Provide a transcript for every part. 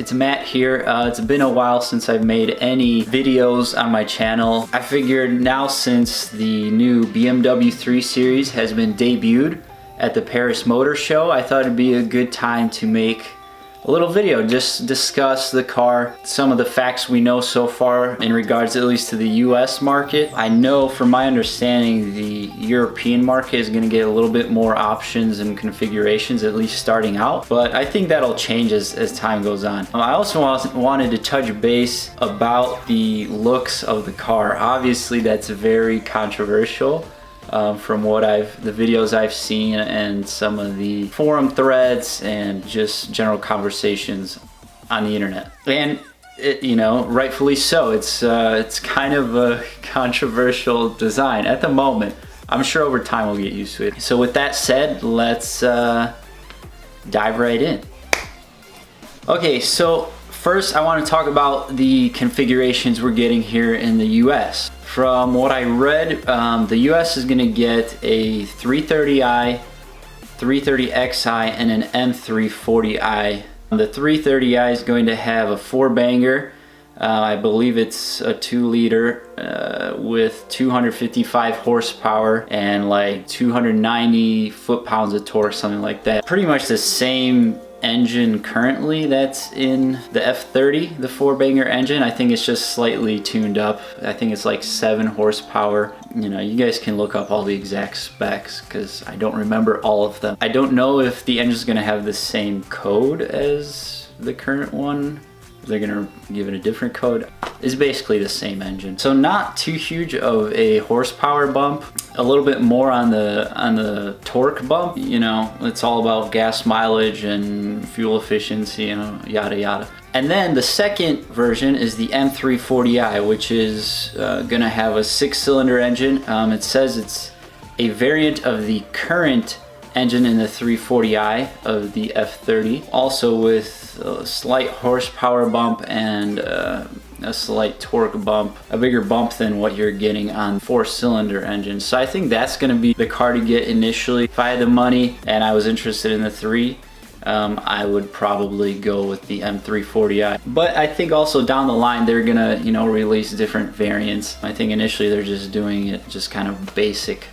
It's Matt here. It's been a while since I've made any videos on my channel. I figured now, since the new BMW 3 Series has been debuted at the Paris Motor Show, I thought it'd be a good time to make a little video, just discuss the car, some of the facts we know so far in regards at least to the US market. I know from my understanding the European market is going to get a little bit more options and configurations, at least starting out, but I think that'll change as time goes on. I also wanted to touch base about the looks of the car. Obviously that's very controversial. From what the videos I've seen and some of the forum threads and just general conversations on the internet, and you know, rightfully so. It's kind of a controversial design at the moment. I'm sure over time we'll get used to it. So with that said, let's dive right in. Okay, so first I want to talk about the configurations we're getting here in the US. From what I read, the US is going to get a 330i, 330xi, and an M340i. The 330i is going to have a 4-banger. I believe it's a 2-liter with 255 horsepower and like 290 foot-pounds of torque, something like that. Pretty much the same engine currently that's in the F30, the 4-banger engine. I think it's just slightly tuned up. I think it's like 7 horsepower. You know, you guys can look up all the exact specs because I don't remember all of them. I don't know if the engine's gonna have the same code as the current one. They're gonna give it a different code. It's basically the same engine, so not too huge of a horsepower bump. A little bit more on the torque bump. You know, it's all about gas mileage and fuel efficiency, you know, yada yada. And then the second version is the M340i, which is gonna have a 6-cylinder engine. It says it's a variant of the current engine in the 340i of the F30, also with a slight horsepower bump and a slight torque bump, a bigger bump than what you're getting on 4-cylinder engines. So I think that's going to be the car to get initially. If I had the money and I was interested in the 3, I would probably go with the M340i. But I think also down the line they're gonna, you know, release different variants. I think initially they're just doing it just kind of basic,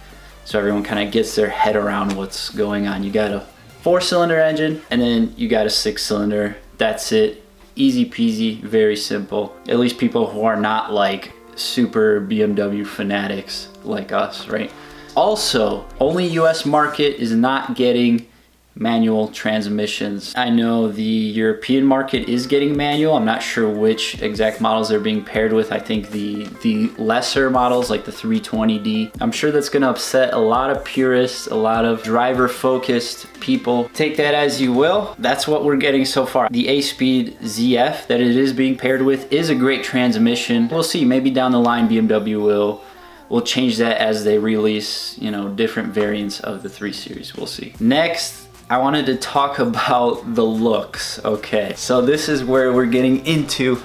so everyone kind of gets their head around what's going on. You got a 4-cylinder engine and then you got a 6-cylinder. That's it. Easy peasy, very simple. At least people who are not like super BMW fanatics like us, right? Also, only US market is not getting manual transmissions. I know the European market is getting manual. I'm not sure which exact models they're being paired with. I think the lesser models like the 320d. I'm sure that's going to upset a lot of purists, a lot of driver focused people. Take that as you will. That's what we're getting so far. The A-Speed ZF that it is being paired with is a great transmission. We'll see, maybe down the line BMW will change that as they release, you know, different variants of the 3 Series. We'll see. Next, I wanted to talk about the looks. Okay, so this is where we're getting into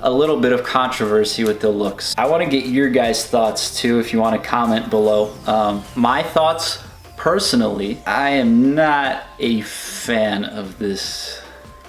a little bit of controversy with the looks. I want to get your guys' thoughts too, if you want to comment below. My thoughts, personally, I am not a fan of this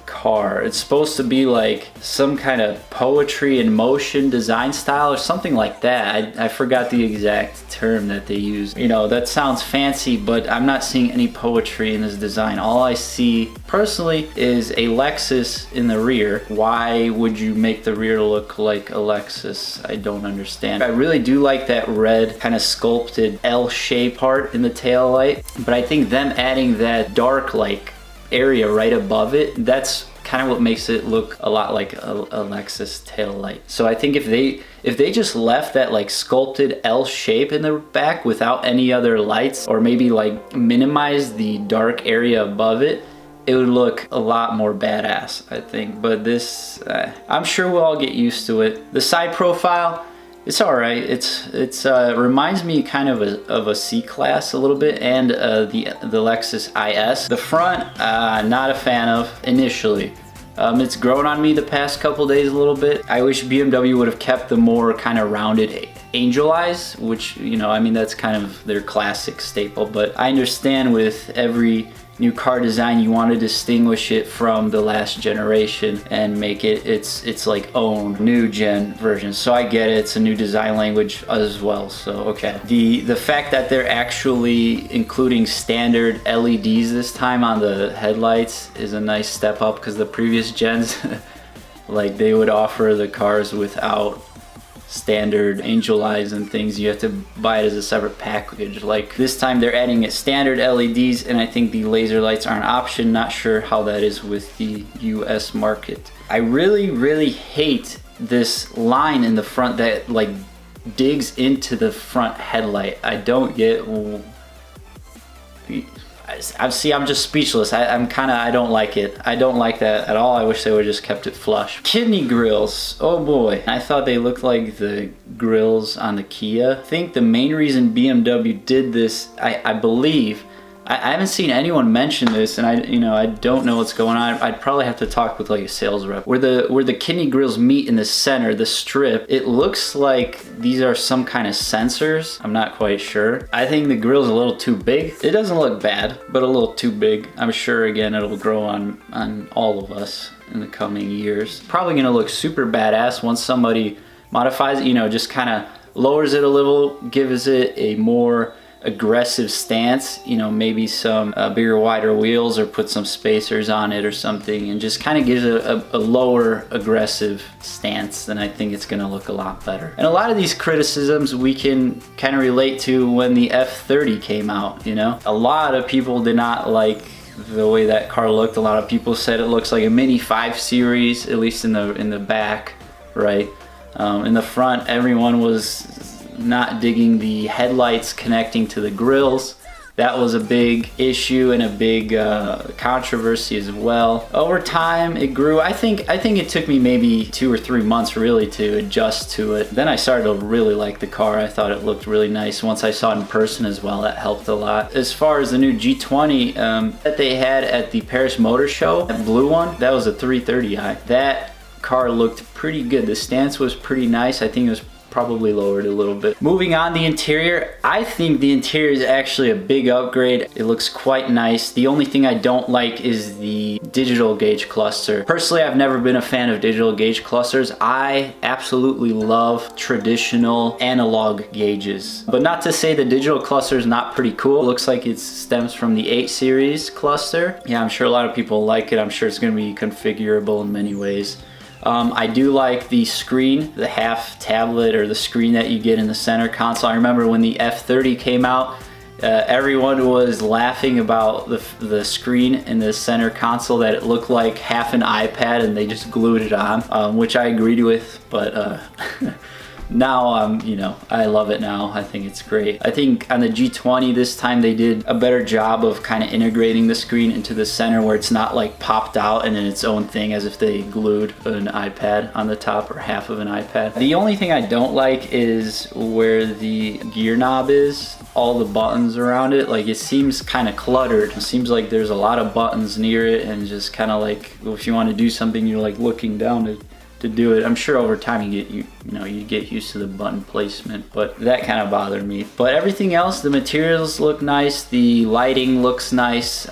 car. It's supposed to be like some kind of poetry in motion design style or something like that. I forgot the exact term that they use. You know, that sounds fancy, but I'm not seeing any poetry in this design. All I see personally is a Lexus in the rear. Why would you make the rear look like a Lexus? I don't understand. I really do like that red kind of sculpted L shape part in the tail light, but I think them adding that dark like area right above it, that's kind of what makes it look a lot like a Lexus tail light. So I think if they just left that like sculpted L shape in the back without any other lights, or maybe like minimize the dark area above it, it would look a lot more badass, I think. But this, I'm sure we'll all get used to it. The side profile, it's all right. It's reminds me kind of a C-Class a little bit, and the Lexus IS. The front, not a fan of initially. It's grown on me the past couple days a little bit. I wish BMW would have kept the more kind of rounded angel eyes, which, you know, I mean, that's kind of their classic staple, but I understand with every new car design, you want to distinguish it from the last generation and make it its like own new gen version. So I get it, it's a new design language as well. So okay, the fact that they're actually including standard LEDs this time on the headlights is a nice step up, because the previous gens like they would offer the cars without standard angel eyes and things. You have to buy it as a separate package. Like this time they're adding it standard LEDs, and I think the laser lights are an option. Not sure how that is with the US market. I really hate this line in the front that like digs into the front headlight. I don't get. I'm just speechless. I don't like it. I don't like that at all. I wish they would have just kept it flush. Kidney grills, oh boy. I thought they looked like the grills on the Kia. I think the main reason BMW did this, I believe, I haven't seen anyone mention this, and I don't know what's going on. I'd probably have to talk with like a sales rep. Where the kidney grills meet in the center, the strip, it looks like these are some kind of sensors. I'm not quite sure. I think the grill's a little too big. It doesn't look bad, but a little too big. I'm sure again it'll grow on all of us in the coming years. Probably gonna look super badass once somebody modifies it, just kind of lowers it a little, gives it a more aggressive stance, maybe some bigger, wider wheels, or put some spacers on it or something, and just kind of gives it a lower aggressive stance. Then I think it's gonna look a lot better. And a lot of these criticisms we can kind of relate to when the F30 came out. A lot of people did not like the way that car looked. A lot of people said it looks like a mini 5 Series, at least in the back, right? In the front, everyone was not digging the headlights connecting to the grills. That was a big issue and a big controversy as well. Over time it grew. I think it took me maybe 2 or 3 months really to adjust to it. Then I started to really like the car. I thought it looked really nice. Once I saw it in person as well, that helped a lot. As far as the new G20 that they had at the Paris Motor Show, that blue one, that was a 330i. That car looked pretty good. The stance was pretty nice. I think it was probably lowered a little bit. Moving on, the interior. I think the interior is actually a big upgrade. It looks quite nice. The only thing I don't like is the digital gauge cluster. Personally, I've never been a fan of digital gauge clusters. I absolutely love traditional analog gauges. But not to say the digital cluster is not pretty cool. It looks like it stems from the 8 Series cluster. Yeah, I'm sure a lot of people like it. I'm sure it's going to be configurable in many ways. I do like the screen, the half tablet or the screen that you get in the center console. I remember when the F30 came out, everyone was laughing about the screen in the center console, that it looked like half an iPad and they just glued it on, which I agreed with, but now I love it now. I think it's great. I think on the G20 this time they did a better job of kind of integrating the screen into the center, where it's not like popped out and in its own thing as if they glued an iPad on the top or half of an iPad. The only thing I don't like is where the gear knob is, all the buttons around it. Like, it seems kind of cluttered. It seems like there's a lot of buttons near it, and just kind of like, if you want to do something, you're like looking down to do it. I'm sure over time you get used to the button placement, but that kind of bothered me. But everything else, the materials look nice, the lighting looks nice.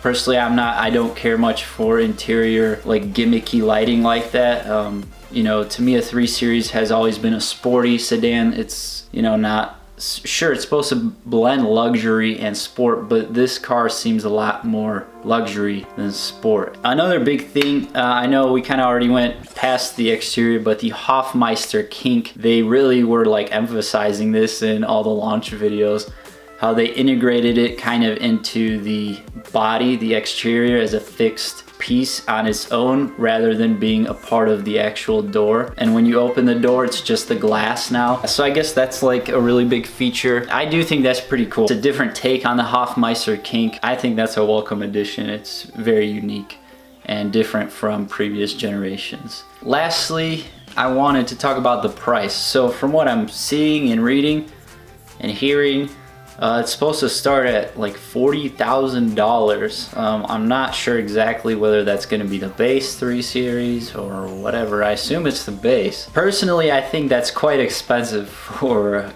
Personally, I don't care much for interior like gimmicky lighting like that. To me, a 3 Series has always been a sporty sedan. It's not, sure, it's supposed to blend luxury and sport, but this car seems a lot more luxury than sport. Another big thing, I know we kind of already went past the exterior, but the Hofmeister kink, they really were like emphasizing this in all the launch videos, how they integrated it kind of into the body, the exterior, as a fixed piece on its own rather than being a part of the actual door. And when you open the door, it's just the glass now. So I guess that's like a really big feature. I do think that's pretty cool. It's a different take on the Hofmeister kink. I think that's a welcome addition. It's very unique and different from previous generations. Lastly, I wanted to talk about the price. So from what I'm seeing and reading and hearing, it's supposed to start at like $40,000. I'm not sure exactly whether that's going to be the base 3 Series or whatever. I assume it's the base. Personally, I think that's quite expensive for,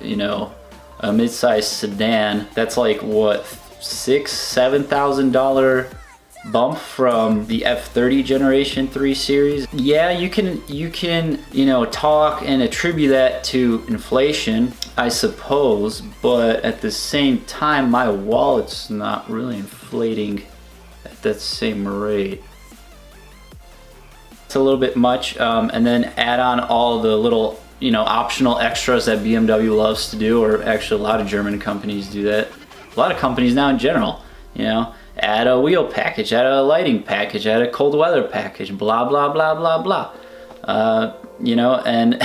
a mid-sized sedan. That's like what, $6,000-7,000 bump from the F30 Generation 3 series. Yeah, you can talk and attribute that to inflation, I suppose, but at the same time, my wallet's not really inflating at that same rate. It's a little bit much, and then add on all the little, optional extras that BMW loves to do, or actually a lot of German companies do that. A lot of companies now in general, add a wheel package, add a lighting package, add a cold weather package, blah, blah, blah, blah, blah. And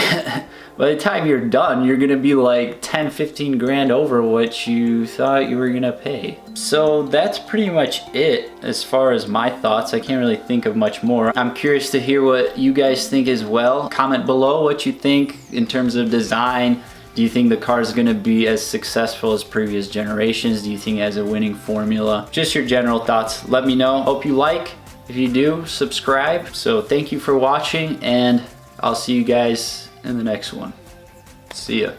by the time you're done, you're gonna be like 10-15 grand over what you thought you were gonna pay. So that's pretty much it as far as my thoughts. I can't really think of much more. I'm curious to hear what you guys think as well. Comment below what you think in terms of design. Do you think the car is going to be as successful as previous generations? Do you think it has a winning formula? Just your general thoughts. Let me know. Hope you like. If you do, subscribe. So thank you for watching, and I'll see you guys in the next one. See ya.